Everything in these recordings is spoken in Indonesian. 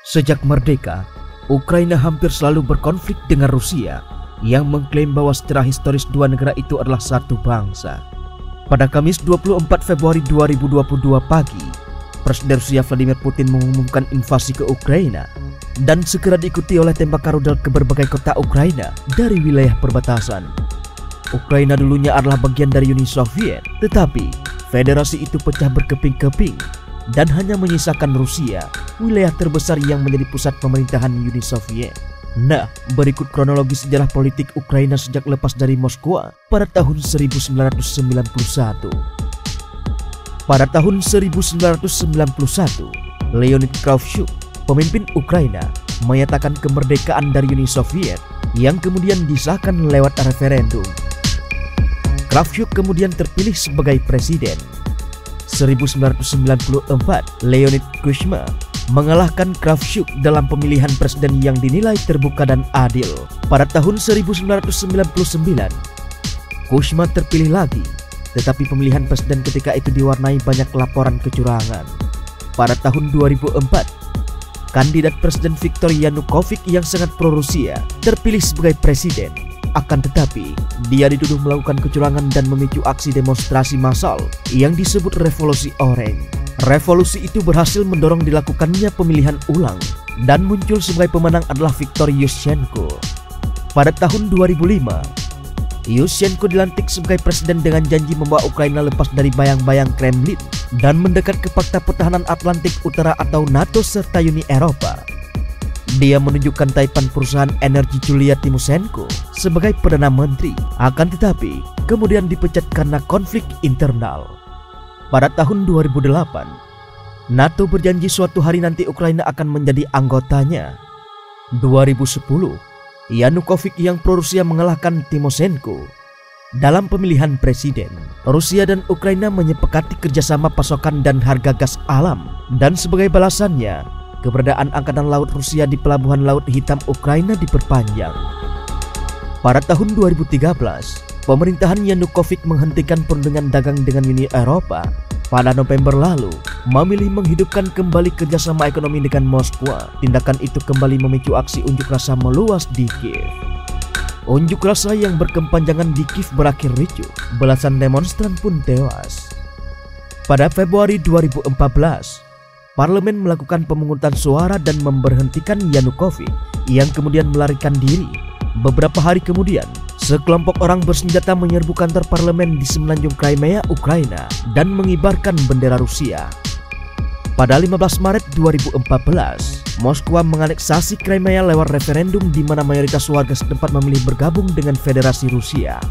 Sejak merdeka, Ukraina hampir selalu berkonflik dengan Rusia yang mengklaim bahwa secara historis dua negara itu adalah satu bangsa. Pada Kamis 24 Februari 2022 pagi, Presiden Rusia Vladimir Putin mengumumkan invasi ke Ukraina dan segera diikuti oleh tembakan rudal ke berbagai kota Ukraina dari wilayah perbatasan. Ukraina dulunya adalah bagian dari Uni Soviet, tetapi federasi itu pecah berkeping-keping dan hanya menyisakan Rusia, wilayah terbesar yang menjadi pusat pemerintahan Uni Soviet. Nah, berikut kronologi sejarah politik Ukraina sejak lepas dari Moskwa pada tahun 1991. Pada tahun 1991, Leonid Kravchuk, pemimpin Ukraina, menyatakan kemerdekaan dari Uni Soviet yang kemudian disahkan lewat referendum. Kravchuk kemudian terpilih sebagai presiden. 1994, Leonid Kuchma mengalahkan Kravchuk dalam pemilihan presiden yang dinilai terbuka dan adil. Pada tahun 1999, Kuchma terpilih lagi, tetapi pemilihan presiden ketika itu diwarnai banyak laporan kecurangan. Pada tahun 2004, kandidat presiden Viktor Yanukovych yang sangat pro-Rusia terpilih sebagai presiden. Akan tetapi, dia dituduh melakukan kecurangan dan memicu aksi demonstrasi massal yang disebut Revolusi Oranye. Revolusi itu berhasil mendorong dilakukannya pemilihan ulang dan muncul sebagai pemenang adalah Viktor Yushchenko. Pada tahun 2005, Yushchenko dilantik sebagai presiden dengan janji membawa Ukraina lepas dari bayang-bayang Kremlin dan mendekat ke Fakta Pertahanan Atlantik Utara atau NATO serta Uni Eropa. Dia menunjukkan taipan perusahaan energi Yulia Tymoshenko sebagai Perdana Menteri, akan tetapi kemudian dipecat karena konflik internal. Pada tahun 2008, NATO berjanji suatu hari nanti Ukraina akan menjadi anggotanya. 2010, Yanukovych yang pro-Rusia mengalahkan Tymoshenko. Dalam pemilihan presiden, Rusia dan Ukraina menyepakati kerjasama pasokan dan harga gas alam, dan sebagai balasannya, keberadaan Angkatan Laut Rusia di Pelabuhan Laut Hitam Ukraina diperpanjang. Pada tahun 2013, pemerintahan Yanukovych menghentikan perundingan dagang dengan Uni Eropa. Pada November lalu, memilih menghidupkan kembali kerjasama ekonomi dengan Moskwa. Tindakan itu kembali memicu aksi unjuk rasa meluas di Kiev. Unjuk rasa yang berkepanjangan di Kiev berakhir ricuh. Belasan demonstran pun tewas. Pada Februari 2014, Parlemen melakukan pemungutan suara dan memberhentikan Yanukovych yang kemudian melarikan diri. Beberapa hari kemudian, sekelompok orang bersenjata menyerbu kantor parlemen di semenanjung Crimea, Ukraina dan mengibarkan bendera Rusia. Pada 15 Maret 2014, Moskwa menganeksasi Crimea lewat referendum di mana mayoritas warga setempat memilih bergabung dengan Federasi Rusia.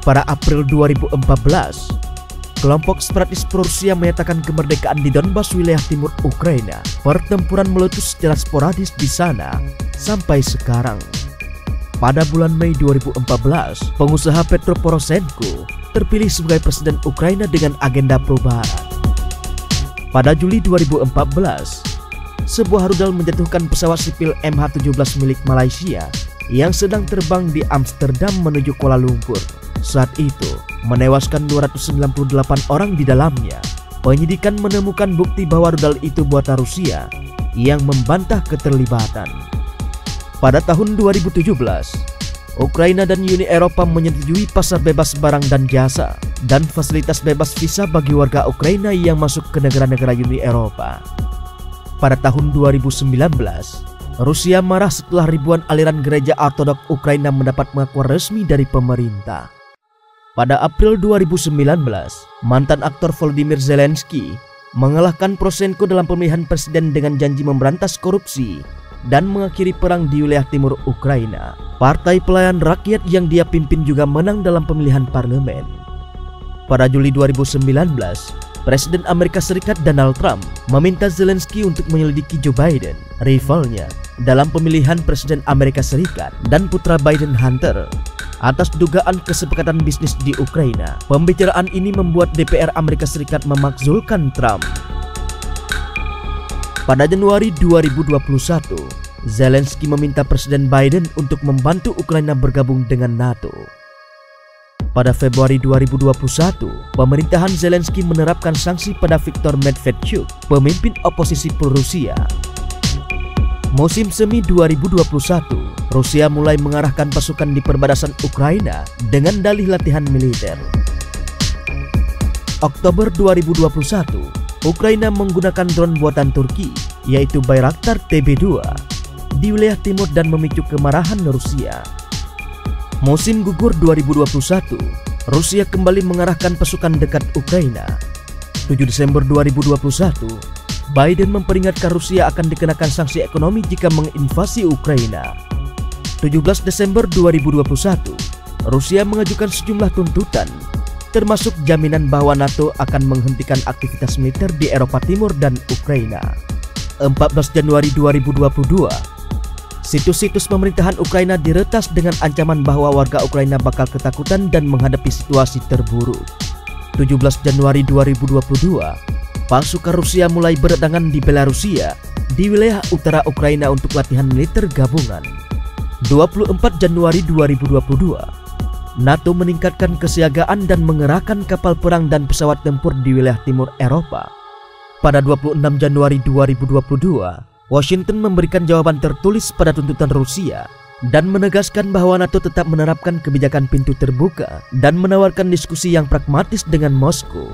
Pada April 2014, kelompok separatis pro-Rusia menyatakan kemerdekaan di Donbas, wilayah timur Ukraina. Pertempuran meletus secara sporadis di sana sampai sekarang. Pada bulan Mei 2014, pengusaha Petro Poroshenko terpilih sebagai presiden Ukraina dengan agenda perubahan. Pada Juli 2014, sebuah rudal menjatuhkan pesawat sipil MH17 milik Malaysia yang sedang terbang di Amsterdam menuju Kuala Lumpur. Saat itu, menewaskan 298 orang di dalamnya. Penyidikan menemukan bukti bahwa rudal itu buatan Rusia yang membantah keterlibatan. Pada tahun 2017, Ukraina dan Uni Eropa menyetujui pasar bebas barang dan jasa dan fasilitas bebas visa bagi warga Ukraina yang masuk ke negara-negara Uni Eropa. Pada tahun 2019, Rusia marah setelah ribuan aliran gereja Ortodok Ukraina mendapat pengakuan resmi dari pemerintah. Pada April 2019, mantan aktor Volodymyr Zelensky mengalahkan Poroshenko dalam pemilihan presiden dengan janji memberantas korupsi dan mengakhiri perang di wilayah timur Ukraina. Partai Pelayan Rakyat yang dia pimpin juga menang dalam pemilihan parlemen. Pada Juli 2019, Presiden Amerika Serikat Donald Trump meminta Zelensky untuk menyelidiki Joe Biden, rivalnya, dalam pemilihan Presiden Amerika Serikat, dan putra Biden Hunter atas dugaan kesepakatan bisnis di Ukraina. Pembicaraan ini membuat DPR Amerika Serikat memakzulkan Trump. Pada Januari 2021, Zelensky meminta Presiden Biden untuk membantu Ukraina bergabung dengan NATO. Pada Februari 2021, pemerintahan Zelensky menerapkan sanksi pada Viktor Medvedchuk, pemimpin oposisi pro-Rusia. Musim semi 2021, Rusia mulai mengarahkan pasukan di perbatasan Ukraina dengan dalih latihan militer. Oktober 2021, Ukraina menggunakan drone buatan Turki, yaitu Bayraktar TB2, di wilayah timur dan memicu kemarahan Rusia. Musim gugur 2021, Rusia kembali mengarahkan pasukan dekat Ukraina. 7 Desember 2021, Biden memperingatkan Rusia akan dikenakan sanksi ekonomi jika menginvasi Ukraina. 17 Desember 2021, Rusia mengajukan sejumlah tuntutan, termasuk jaminan bahwa NATO akan menghentikan aktivitas militer di Eropa Timur dan Ukraina. 14 Januari 2022, situs-situs pemerintahan Ukraina diretas dengan ancaman bahwa warga Ukraina bakal ketakutan dan menghadapi situasi terburuk. 17 Januari 2022, pasukan Rusia mulai berdatangan di Belarusia, di wilayah utara Ukraina untuk latihan militer gabungan. 24 Januari 2022, NATO meningkatkan kesiagaan dan mengerahkan kapal perang dan pesawat tempur di wilayah timur Eropa. Pada 26 Januari 2022, Washington memberikan jawaban tertulis pada tuntutan Rusia dan menegaskan bahwa NATO tetap menerapkan kebijakan pintu terbuka dan menawarkan diskusi yang pragmatis dengan Moskow.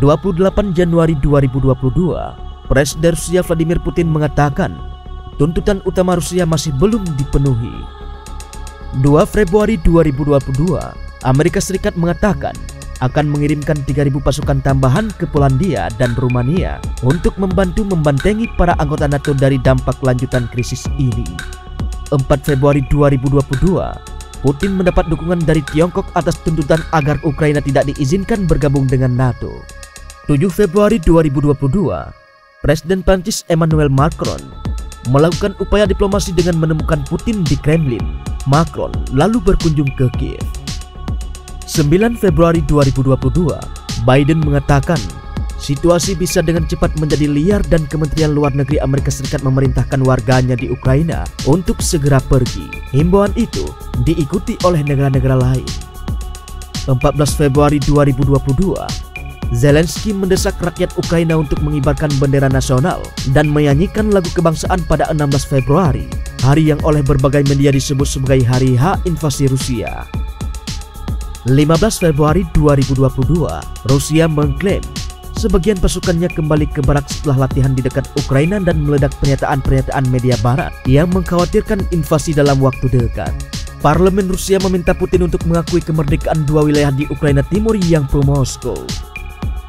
28 Januari 2022, Presiden Rusia Vladimir Putin mengatakan tuntutan utama Rusia masih belum dipenuhi. 2 Februari 2022, Amerika Serikat mengatakan akan mengirimkan 3.000 pasukan tambahan ke Polandia dan Rumania untuk membantu membentengi para anggota NATO dari dampak lanjutan krisis ini. 4 Februari 2022, Putin mendapat dukungan dari Tiongkok atas tuntutan agar Ukraina tidak diizinkan bergabung dengan NATO. 7 Februari 2022, Presiden Prancis Emmanuel Macron melakukan upaya diplomasi dengan menemukan Putin di Kremlin. Macron lalu berkunjung ke Kiev. 9 Februari 2022, Biden mengatakan situasi bisa dengan cepat menjadi liar dan Kementerian Luar Negeri Amerika Serikat memerintahkan warganya di Ukraina untuk segera pergi. Himbauan itu diikuti oleh negara-negara lain. 14 Februari 2022, Zelensky mendesak rakyat Ukraina untuk mengibarkan bendera nasional dan menyanyikan lagu kebangsaan pada 16 Februari, hari yang oleh berbagai media disebut sebagai Hari H invasi Rusia. 15 Februari 2022, Rusia mengklaim sebagian pasukannya kembali ke barak setelah latihan di dekat Ukraina dan meledak pernyataan-pernyataan media barat yang mengkhawatirkan invasi dalam waktu dekat. Parlemen Rusia meminta Putin untuk mengakui kemerdekaan dua wilayah di Ukraina Timur yang pro-Moskow.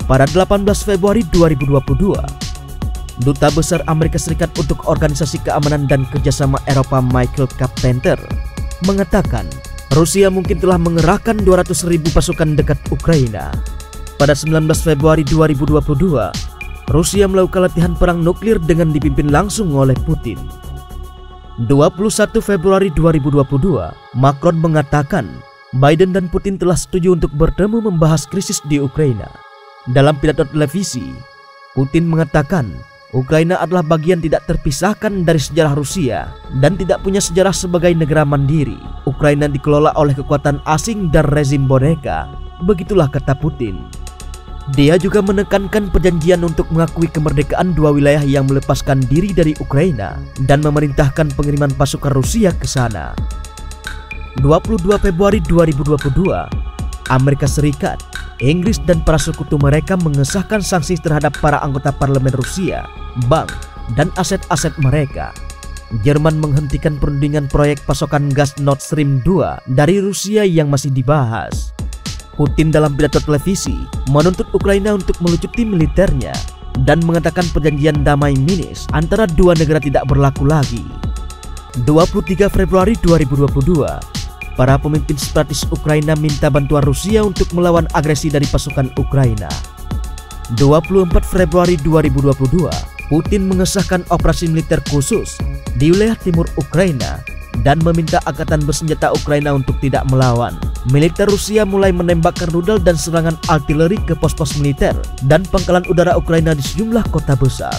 Pada 18 Februari 2022, Duta Besar Amerika Serikat untuk Organisasi Keamanan dan Kerjasama Eropa Michael Carpenter mengatakan Rusia mungkin telah mengerahkan 200.000 pasukan dekat Ukraina. Pada 19 Februari 2022, Rusia melakukan latihan perang nuklir dengan dipimpin langsung oleh Putin. 21 Februari 2022, Macron mengatakan Biden dan Putin telah setuju untuk bertemu membahas krisis di Ukraina. Dalam pidato televisi, Putin mengatakan Ukraina adalah bagian tidak terpisahkan dari sejarah Rusia dan tidak punya sejarah sebagai negara mandiri. Ukraina dikelola oleh kekuatan asing dan rezim boneka, begitulah kata Putin. Dia juga menekankan perjanjian untuk mengakui kemerdekaan dua wilayah yang melepaskan diri dari Ukraina dan memerintahkan pengiriman pasukan Rusia ke sana. 22 Februari 2022, Amerika Serikat, Inggris dan para sekutu mereka mengesahkan sanksi terhadap para anggota parlemen Rusia, bank, dan aset-aset mereka. Jerman menghentikan perundingan proyek pasokan gas Nord Stream 2 dari Rusia yang masih dibahas. Putin dalam pidato televisi menuntut Ukraina untuk melucuti militernya dan mengatakan perjanjian damai Minsk antara dua negara tidak berlaku lagi. 23 Februari 2022, para pemimpin separatis Ukraina minta bantuan Rusia untuk melawan agresi dari pasukan Ukraina. 24 Februari 2022, Putin mengesahkan operasi militer khusus di wilayah timur Ukraina dan meminta angkatan bersenjata Ukraina untuk tidak melawan. Militer Rusia mulai menembakkan rudal dan serangan artileri ke pos-pos militer dan pangkalan udara Ukraina di sejumlah kota besar.